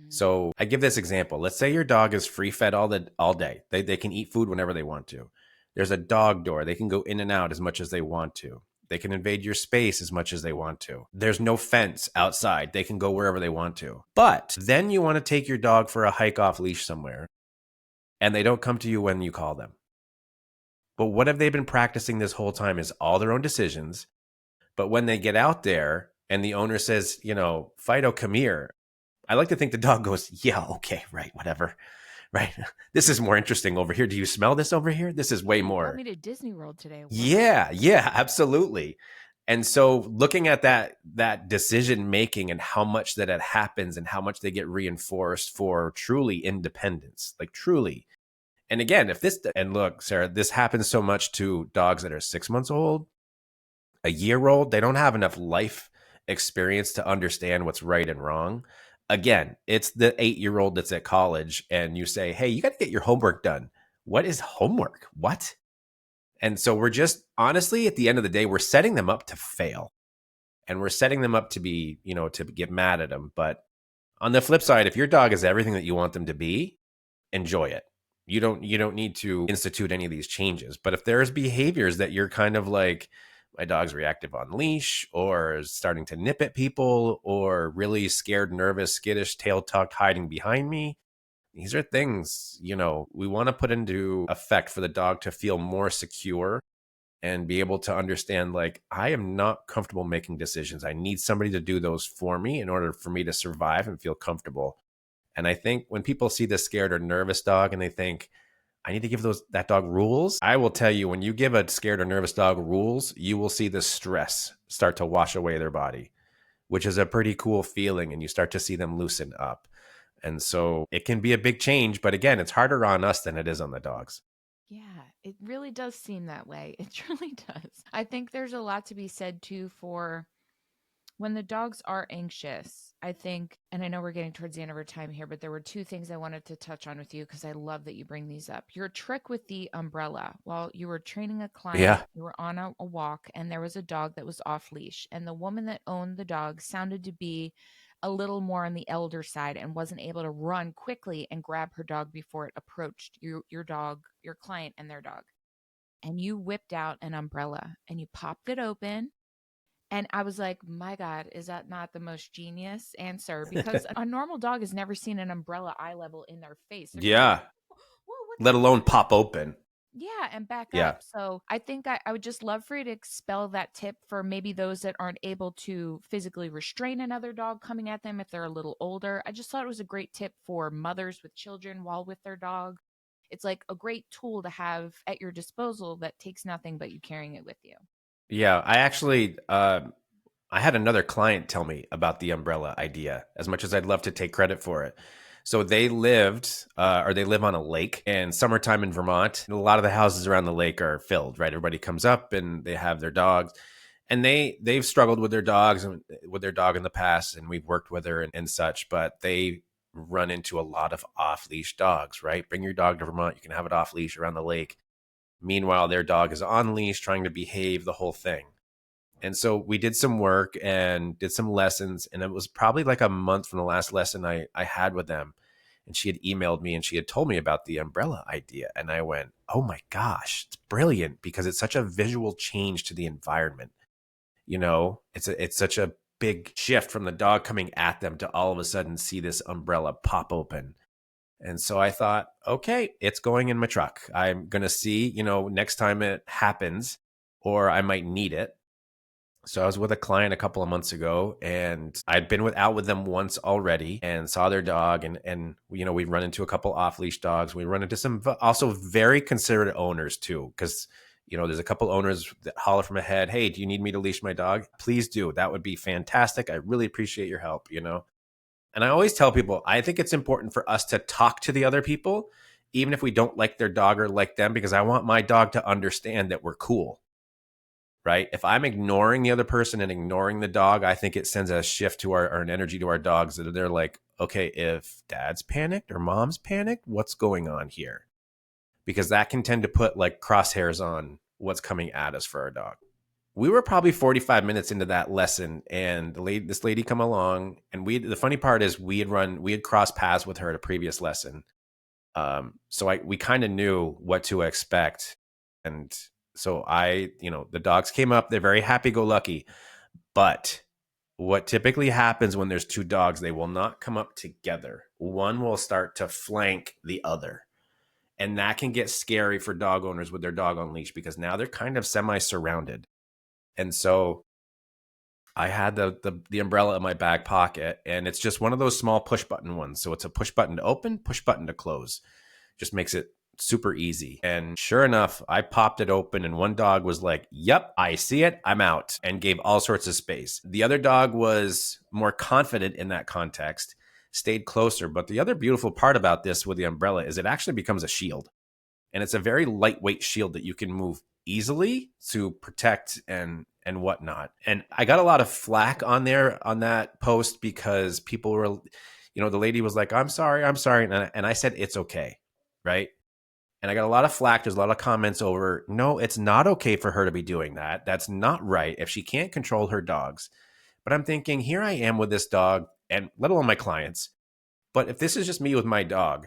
Mm. So I give this example. Let's say your dog is free fed all day. They can eat food whenever they want to. There's a dog door. They can go in and out as much as they want to. They can invade your space as much as they want to. There's no fence outside. They can go wherever they want to. But then you want to take your dog for a hike off leash somewhere, and they don't come to you when you call them. But what have they been practicing this whole time is all their own decisions. But when they get out there and the owner says, Fido, come here, I like to think the dog goes, yeah, okay, right, whatever, right. This is more interesting over here. Do you smell this over here? This is way Yeah, you brought more. me to Disney World today. What? Yeah, absolutely. And so looking at that decision making and how much that it happens and how much they get reinforced for truly independence, like truly. And again, and look, Sarah, this happens so much to dogs that are 6 months old, a year old. They don't have enough life experience to understand what's right and wrong. Again, it's the 8-year old that's at college and you say, hey, you got to get your homework done. What is homework? What? And so we're just honestly, at the end of the day, we're setting them up to fail and we're setting them up to be, to get mad at them. But on the flip side, if your dog is everything that you want them to be, enjoy it. You don't need to institute any of these changes. But if there's behaviors that you're kind of like, my dog's reactive on leash or is starting to nip at people or really scared, nervous, skittish, tail tucked, hiding behind me, these are things, we want to put into effect for the dog to feel more secure and be able to understand, like, I am not comfortable making decisions. I need somebody to do those for me in order for me to survive and feel comfortable. And I think when people see the scared or nervous dog and they think, I need to give that dog rules, I will tell you, when you give a scared or nervous dog rules, you will see the stress start to wash away their body, which is a pretty cool feeling. And you start to see them loosen up. And so it can be a big change. But again, it's harder on us than it is on the dogs. Yeah, it really does seem that way. It truly does. I think there's a lot to be said too for when the dogs are anxious, I think, and I know we're getting towards the end of our time here, but there were two things I wanted to touch on with you because I love that you bring these up. Your trick with the umbrella, while you were training a client, Yeah. you were on a walk and there was a dog that was off leash, and the woman that owned the dog sounded to be a little more on the elder side and wasn't able to run quickly and grab her dog before it approached your dog, your client, and their dog. And you whipped out an umbrella and you popped it open, and I was like, my God, is that not the most genius answer? Because a normal dog has never seen an umbrella eye level in their face. They're going to be like, Yeah. whoa, what's Let alone happening? pop open. Yeah, and back Yeah. up. So I think I would just love for you to expel that tip for maybe those that aren't able to physically restrain another dog coming at them if they're a little older. I just thought it was a great tip for mothers with children while with their dog. It's like a great tool to have at your disposal that takes nothing but you carrying it with you. Yeah. I actually, I had another client tell me about the umbrella idea, as much as I'd love to take credit for it. So they lived, or they live on a lake, and summertime in Vermont, a lot of the houses around the lake are filled, right? Everybody comes up and they have their dogs, and they've struggled with their dogs and with their dog in the past, and we've worked with her and such, but they run into a lot of off leash dogs, right? Bring your dog to Vermont, you can have it off leash around the lake. Meanwhile, their dog is on leash, trying to behave, the whole thing. And so we did some work and did some lessons. And it was probably like a month from the last lesson I had with them. And she had emailed me and she had told me about the umbrella idea. And I went, oh my gosh, it's brilliant because it's such a visual change to the environment. You know, it's such a big shift from the dog coming at them to all of a sudden see this umbrella pop open. And so I thought, okay, it's going in my truck. I'm going to see, next time it happens, or I might need it. So I was with a client a couple of months ago, and I'd been out with them once already and saw their dog, and we run into a couple off leash dogs. We run into some also very considerate owners too, because there's a couple owners that holler from ahead, "Hey, do you need me to leash my dog? Please do. That would be fantastic. I really appreciate your help." And I always tell people, I think it's important for us to talk to the other people, even if we don't like their dog or like them, because I want my dog to understand that we're cool, right? If I'm ignoring the other person and ignoring the dog, I think it sends a shift to our or an energy to our dogs that they're like, okay, if dad's panicked or mom's panicked, what's going on here? Because that can tend to put like crosshairs on what's coming at us for our dog. We were probably 45 minutes into that lesson, and this lady come along, and the funny part is we had crossed paths with her at a previous lesson. So we kind of knew what to expect. And so the dogs came up, they're very happy go lucky. But what typically happens when there's two dogs, they will not come up together. One will start to flank the other. And that can get scary for dog owners with their dog on leash, because now they're kind of semi surrounded. And so I had the umbrella in my back pocket, and it's just one of those small push button ones. So it's a push button to open, push button to close. Just makes it super easy. And sure enough, I popped it open, and one dog was like, "Yep, I see it. I'm out," and gave all sorts of space. The other dog was more confident in that context, stayed closer. But the other beautiful part about this with the umbrella is it actually becomes a shield. And it's a very lightweight shield that you can move easily to protect and whatnot. And I got a lot of flack on that post because people were, the lady was like, I'm sorry. And I said, it's okay. Right. And I got a lot of flack. There's a lot of comments over, no, it's not okay for her to be doing that. That's not right if she can't control her dogs. But I'm thinking, here I am with this dog, and let alone my clients. But if this is just me with my dog,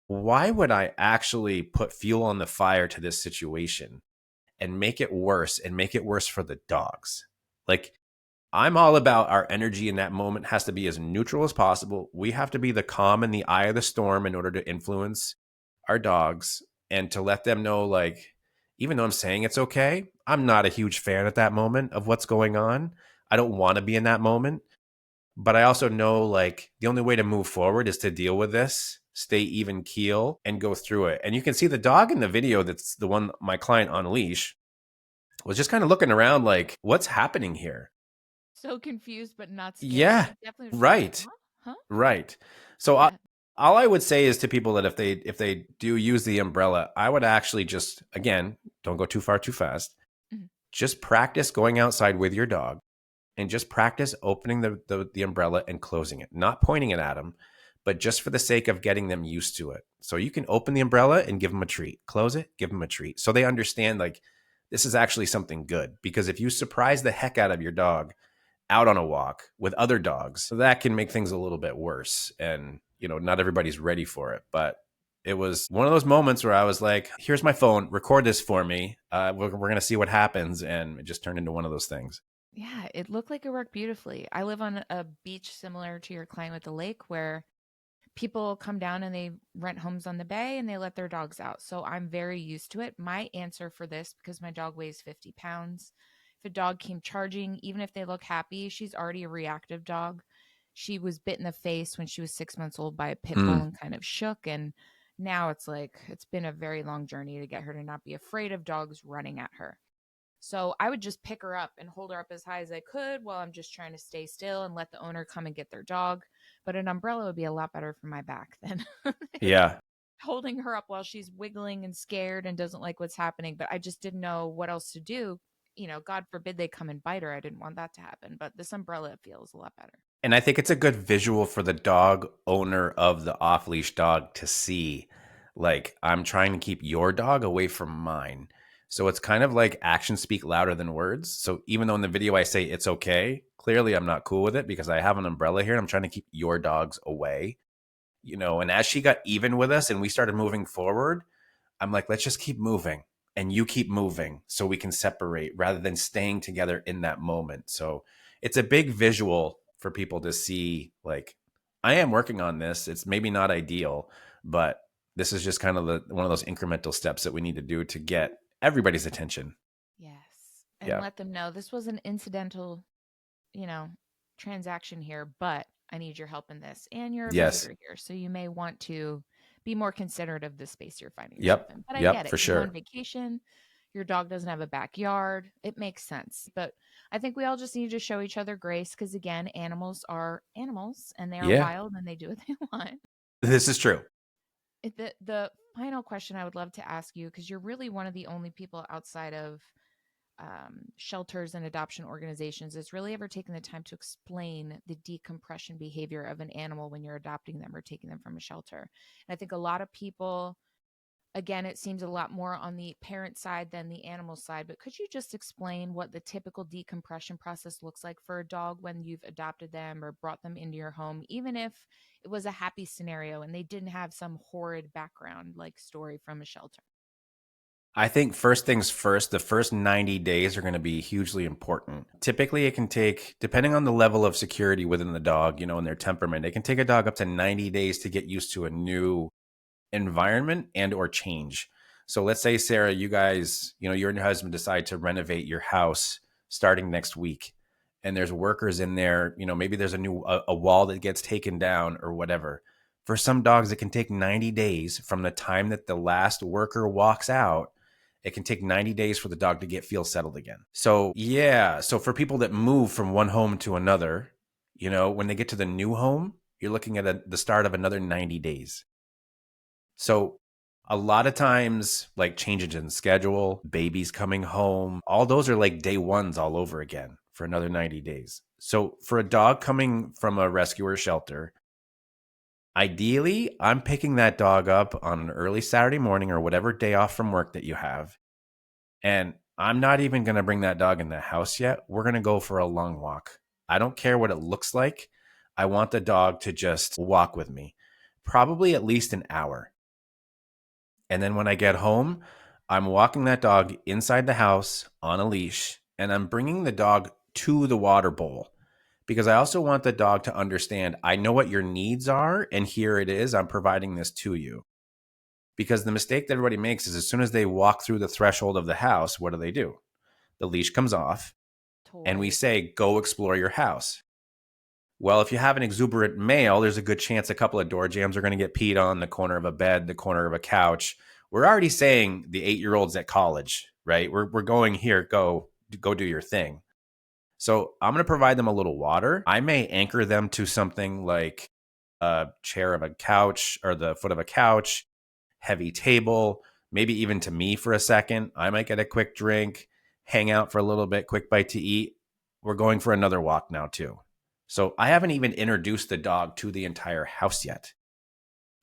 why would I actually put fuel on the fire to this situation and make it worse for the dogs? Like, I'm all about our energy in that moment has to be as neutral as possible. We have to be the calm in the eye of the storm in order to influence our dogs and to let them know, like, even though I'm saying it's okay, I'm not a huge fan at that moment of what's going on. I don't want to be in that moment. But I also know, like, the only way to move forward is to deal with this, stay even keel, and go through it. And you can see the dog in the video, that's the one, my client on leash, was just kind of looking around like, what's happening here? So confused, but not scared. Yeah, He definitely was just like, right, huh? Huh? right. So Yeah. all I would say is to people that if they do use the umbrella, I would actually just, again, don't go too far too fast. Mhm. Just practice going outside with your dog. and just practice opening the umbrella and closing it, not pointing it at them, but just for the sake of getting them used to it. So you can open the umbrella and give them a treat, close it, give them a treat. So they understand like this is actually something good. Because if you surprise the heck out of your dog out on a walk with other dogs, that can make things a little bit worse. And, not everybody's ready for it. But it was one of those moments where I was like, here's my phone, record this for me. We're going to see what happens. And it just turned into one of those things. Yeah, it looked like it worked beautifully. I live on a beach similar to your client with the lake where people come down and they rent homes on the bay and they let their dogs out. So I'm very used to it. My answer for this, because my dog weighs 50 pounds, if a dog came charging, even if they look happy, she's already a reactive dog. She was bit in the face when she was 6 months old by a pit bull Mm, and kind of shook. And now it's like, it's been a very long journey to get her to not be afraid of dogs running at her. So I would just pick her up and hold her up as high as I could while I'm just trying to stay still and let the owner come and get their dog. But an umbrella would be a lot better for my back than yeah. holding her up while she's wiggling and scared and doesn't like what's happening. But I just didn't know what else to do. God forbid they come and bite her. I didn't want that to happen. But this umbrella feels a lot better. And I think it's a good visual for the dog owner of the off leash dog to see, like, I'm trying to keep your dog away from mine. So it's kind of like actions speak louder than words. So even though in the video I say it's okay, clearly I'm not cool with it because I have an umbrella here and I'm trying to keep your dogs away. And as she got even with us and we started moving forward, I'm like, let's just keep moving and you keep moving so we can separate rather than staying together in that moment. So it's a big visual for people to see, like, I am working on this. It's maybe not ideal, but this is just kind of one of those incremental steps that we need to do to get everybody's attention. Yes. And Yeah. let them know this was an incidental, you know, transaction here, but I need your help in this. And you're a Yes. visitor here. So you may want to be more considerate of the space you're finding yourself Yep. in. But I Yep. get it. For You go on sure. vacation, your dog doesn't have a backyard. It makes sense. But I think we all just need to show each other grace because, again, animals are animals and they are Yeah. wild and they do what they want. This is true. The final question I would love to ask you, because you're really one of the only people outside of shelters and adoption organizations that's really ever taken the time to explain the decompression behavior of an animal when you're adopting them or taking them from a shelter. And I think a lot of people, again, it seems a lot more on the parent side than the animal side, but could you just explain what the typical decompression process looks like for a dog when you've adopted them or brought them into your home, even if it was a happy scenario and they didn't have some horrid background like story from a shelter? I think first things first, the first 90 days are going to be hugely important. Typically, it can take, depending on the level of security within the dog, and their temperament, it can take a dog up to 90 days to get used to a new environment and or change. So let's say, Sarah, you guys, you and your husband decide to renovate your house starting next week. And there's workers in there, maybe there's a wall that gets taken down or whatever. For some dogs, it can take 90 days from the time that the last worker walks out. It can take 90 days for the dog to feel settled again. So, yeah. So, for people that move from one home to another, when they get to the new home, you're looking at the start of another 90 days. So, a lot of times, like changes in schedule, babies coming home, all those are like day ones all over again for another 90 days. So, for a dog coming from a rescue or shelter, ideally, I'm picking that dog up on an early Saturday morning or whatever day off from work that you have. And I'm not even going to bring that dog in the house yet. We're going to go for a long walk. I don't care what it looks like. I want the dog to just walk with me, probably at least an hour. And then when I get home, I'm walking that dog inside the house on a leash and I'm bringing the dog to the water bowl because I also want the dog to understand I know what your needs are and here it is. I'm providing this to you. Because the mistake that everybody makes is as soon as they walk through the threshold of the house, what do? The leash comes off and we Toys. say, go explore your house. Well, if you have an exuberant male, there's a good chance a couple of door jams are going to get peed on, the corner of a bed, the corner of a couch. We're already saying the 8-year-old's at college, right? We're going here, go do your thing. So I'm going to provide them a little water. I may anchor them to something like a chair of a couch or the foot of a couch, heavy table, maybe even to me for a second. I might get a quick drink, hang out for a little bit, quick bite to eat. we're going for another walk now too. So I haven't even introduced the dog to the entire house yet.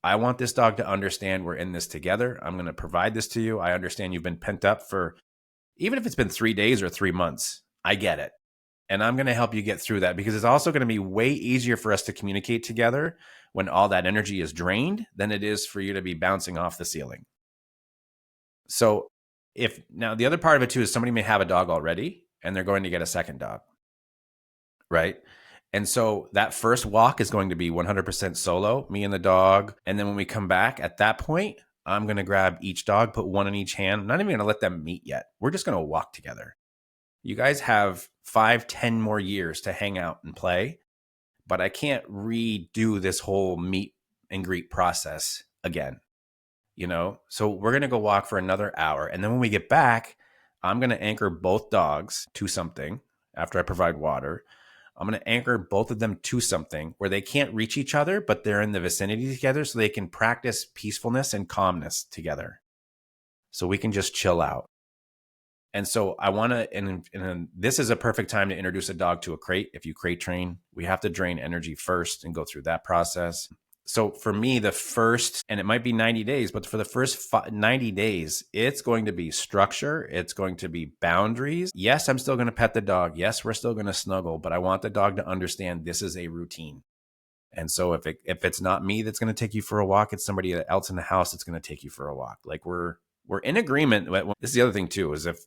I want this dog to understand we're in this together. I'm going to provide this to you. I understand you've been pent up for, even if it's been 3 days or 3 months, I get it. And I'm going to help you get through that, because it's also going to be way easier for us to communicate together when all that energy is drained than it is for you to be bouncing off the ceiling. So if now the other part of it too is somebody may have a dog already and they're going to get a second dog, right? And so that first walk is going to be 100% solo, me and the dog. And then when we come back at that point, I'm going to grab each dog, put one in each hand. I'm not even going to let them meet yet. We're just going to walk together. You guys have 5-10 more years to hang out and play, but I can't redo this whole meet and greet process again. So we're going to go walk for another hour. And then when we get back, I'm going to anchor both dogs to something after I provide water. I'm going to anchor both of them to something where they can't reach each other, but they're in the vicinity together so they can practice peacefulness and calmness together. So we can just chill out. And so I want to, and this is a perfect time to introduce a dog to a crate. If you crate train, we have to drain energy first and go through that process. So for me, the first, and it might be 90 days, but for the first 90 days, it's going to be structure. It's going to be boundaries. Yes, I'm still going to pet the dog. Yes, we're still going to snuggle, but I want the dog to understand this is a routine. And so if it's not me that's going to take you for a walk, it's somebody else in the house that's going to take you for a walk. Like we're in agreement. This is the other thing too, is if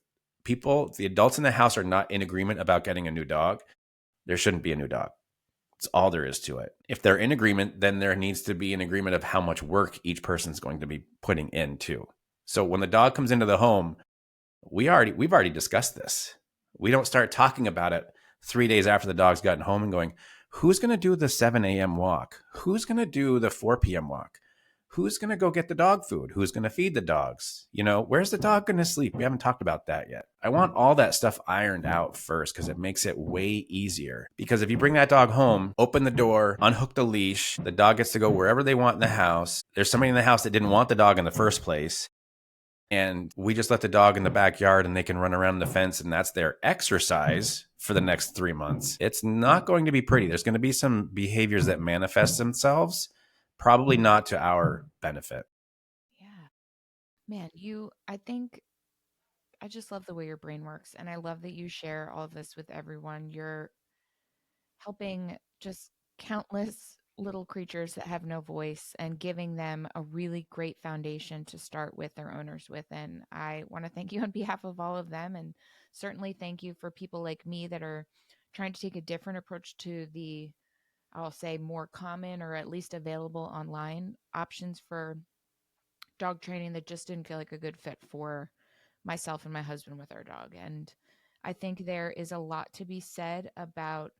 the adults in the house are not in agreement about getting a new dog, there shouldn't be a new dog. It's all there is to it. If they're in agreement, then there needs to be an agreement of how much work each person's going to be putting in too. So when the dog comes into the home, we've already discussed this. We don't start talking about it 3 days after the dog's gotten home and going, who's going to do the 7 a.m. walk? Who's going to do the 4 p.m. walk? Who's going to go get the dog food? Who's going to feed the dogs? Where's the dog going to sleep? We haven't talked about that yet. I want all that stuff ironed out first because it makes it way easier. Because if you bring that dog home, open the door, unhook the leash, the dog gets to go wherever they want in the house. There's somebody in the house that didn't want the dog in the first place. And we just let the dog in the backyard and they can run around the fence and that's their exercise for the next 3 months. It's not going to be pretty. There's going to be some behaviors that manifest themselves, probably not to our benefit. Yeah. Man, I think I just love the way your brain works. And I love that you share all of this with everyone. You're helping just countless little creatures that have no voice and giving them a really great foundation to start with their owners with. And I want to thank you on behalf of all of them. And certainly thank you for people like me that are trying to take a different approach to I'll say, more common or at least available online options for dog training that just didn't feel like a good fit for myself and my husband with our dog. And I think there is a lot to be said about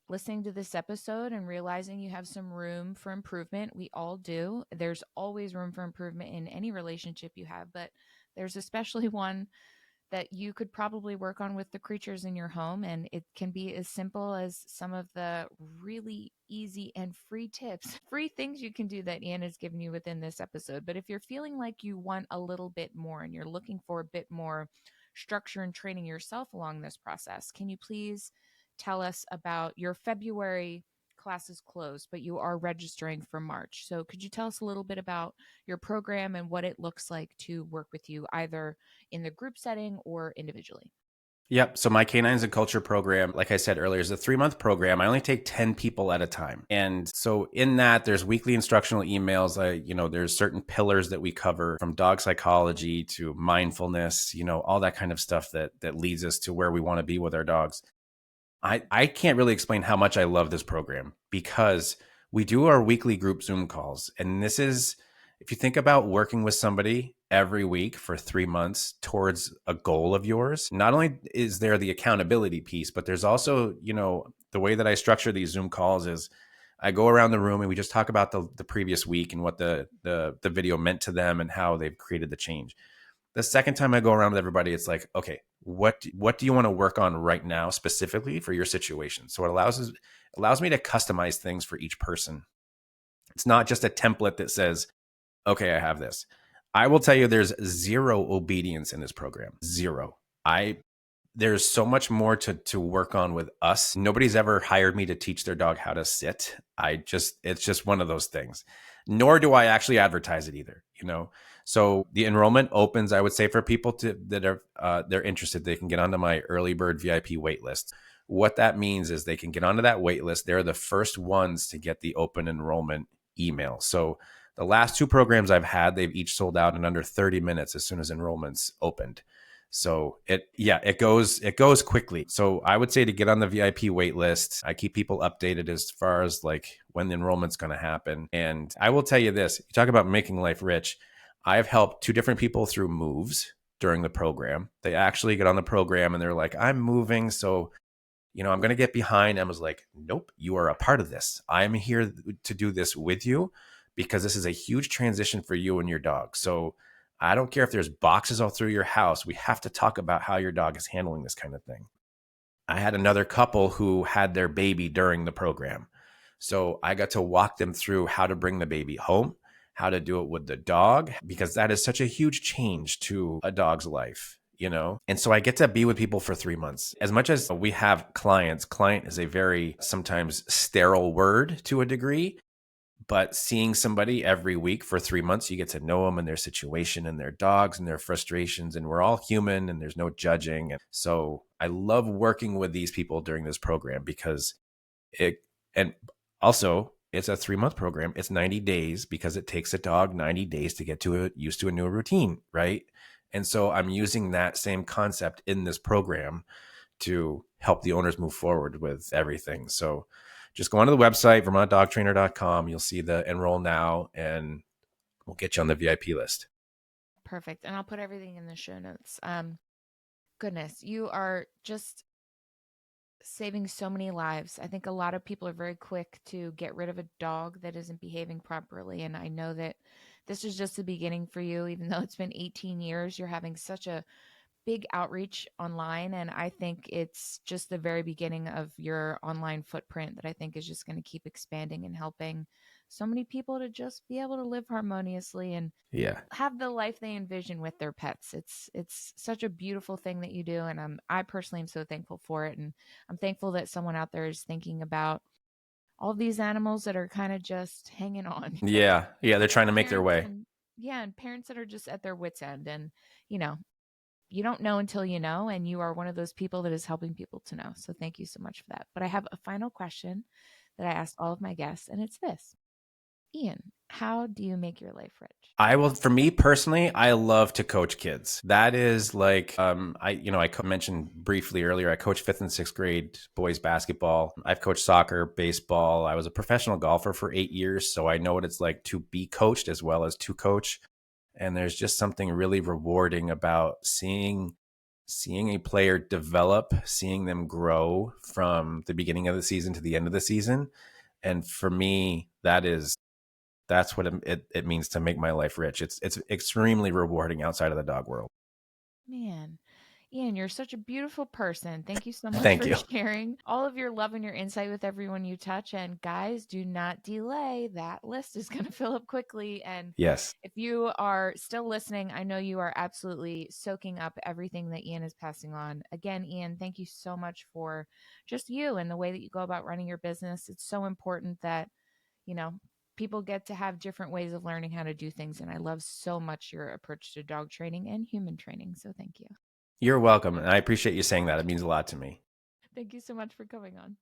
listening to this episode and realizing you have some room for improvement. We all do. There's always room for improvement in any relationship you have, but there's especially one that you could probably work on with the creatures in your home. And it can be as simple as some of the really easy and free tips, free things you can do that Ian has given you within this episode. But if you're feeling like you want a little bit more and you're looking for a bit more structure and training yourself along this process, can you please tell us about your February classes closed, but you are registering for March? So could you tell us a little bit about your program and what it looks like to work with you either in the group setting or individually? Yep. So my Canines and Culture program, like I said earlier, is a 3-month program. I only take 10 people at a time. And so in that, there's weekly instructional emails. There's certain pillars that we cover, from dog psychology to mindfulness, all that kind of stuff that leads us to where we want to be with our dogs. I can't really explain how much I love this program, because we do our weekly group Zoom calls. And this is, if you think about working with somebody every week for 3 months towards a goal of yours, not only is there the accountability piece, but there's also, the way that I structure these Zoom calls is I go around the room and we just talk about the previous week and what the video meant to them and how they've created the change. The second time I go around with everybody, it's like, okay, what do you want to work on right now specifically for your situation? So it allows me to customize things for each person. It's not just a template that says, okay, I have this. I will tell you there's zero obedience in this program. Zero. I there's so much more to work on with us. Nobody's ever hired me to teach their dog how to sit. It's just one of those things. Nor do I actually advertise it either, you know. So the enrollment opens, I would say, for people that are they're interested. They can get onto my early bird VIP wait list. What that means is they can get onto that wait list. They're the first ones to get the open enrollment email. So the last two programs I've had, they've each sold out in under 30 minutes as soon as enrollments opened. So it goes quickly. So I would say to get on the VIP wait list. I keep people updated as far as like when the enrollment's going to happen. And I will tell you this, you talk about making life rich. I've helped two different people through moves during the program. They actually get on the program and they're like, I'm moving, so I'm going to get behind. And I was like, nope, you are a part of this. I'm here to do this with you because this is a huge transition for you and your dog. So I don't care if there's boxes all through your house. We have to talk about how your dog is handling this kind of thing. I had another couple who had their baby during the program. So I got to walk them through how to bring the baby home, how to do it with the dog, because that is such a huge change to a dog's life, you know? And so I get to be with people for 3 months. As much as we have clients, client is a very sometimes sterile word to a degree. But seeing somebody every week for 3 months, you get to know them and their situation and their dogs and their frustrations. And we're all human and there's no judging. And so I love working with these people during this program because and also it's a 3 month program. It's 90 days because it takes a dog 90 days to get used to a new routine. Right. And so I'm using that same concept in this program to help the owners move forward with everything. So just go onto the website, vermontdogtrainer.com. You'll see the enroll now and we'll get you on the VIP list. Perfect. And I'll put everything in the show notes. Goodness, you are just saving so many lives. I think a lot of people are very quick to get rid of a dog that isn't behaving properly. And I know that this is just the beginning for you, even though it's been 18 years. You're having such a big outreach online. And I think it's just the very beginning of your online footprint that I think is just going to keep expanding and helping so many people to just be able to live harmoniously and Yeah. have the life they envision with their pets. It's such a beautiful thing that you do, and I personally am so thankful for it, and I'm thankful that someone out there is thinking about all these animals that are kind of just hanging on, Yeah. Yeah. They're trying to make their parents way. and yeah, and parents that are just at their wits end, and you know, you don't know until you know, and you are one of those people that is helping people to know. So thank you so much for that. But I have a final question that I asked all of my guests, and it's this: Ian, how do you make your life rich? For me personally, I love to coach kids. That is like, I mentioned briefly earlier, I coach fifth and sixth grade boys basketball. I've coached soccer, baseball. I was a professional golfer for 8 years. So I know what it's like to be coached as well as to coach. And there's just something really rewarding about seeing a player develop, seeing them grow from the beginning of the season to the end of the season. And for me, that's what it means to make my life rich. It's extremely rewarding outside of the dog world. Man, Ian, you're such a beautiful person. Thank you so much Thank for you. sharing all of your love and your insight with everyone you touch. And guys, do not delay. That list is going to fill up quickly. And Yes. if you are still listening, I know you are absolutely soaking up everything that Ian is passing on. Again, Ian, thank you so much for just you and the way that you go about running your business. It's so important that, you know, people get to have different ways of learning how to do things. And I love so much your approach to dog training and human training. So thank you. You're welcome. And I appreciate you saying that. It means a lot to me. Thank you so much for coming on.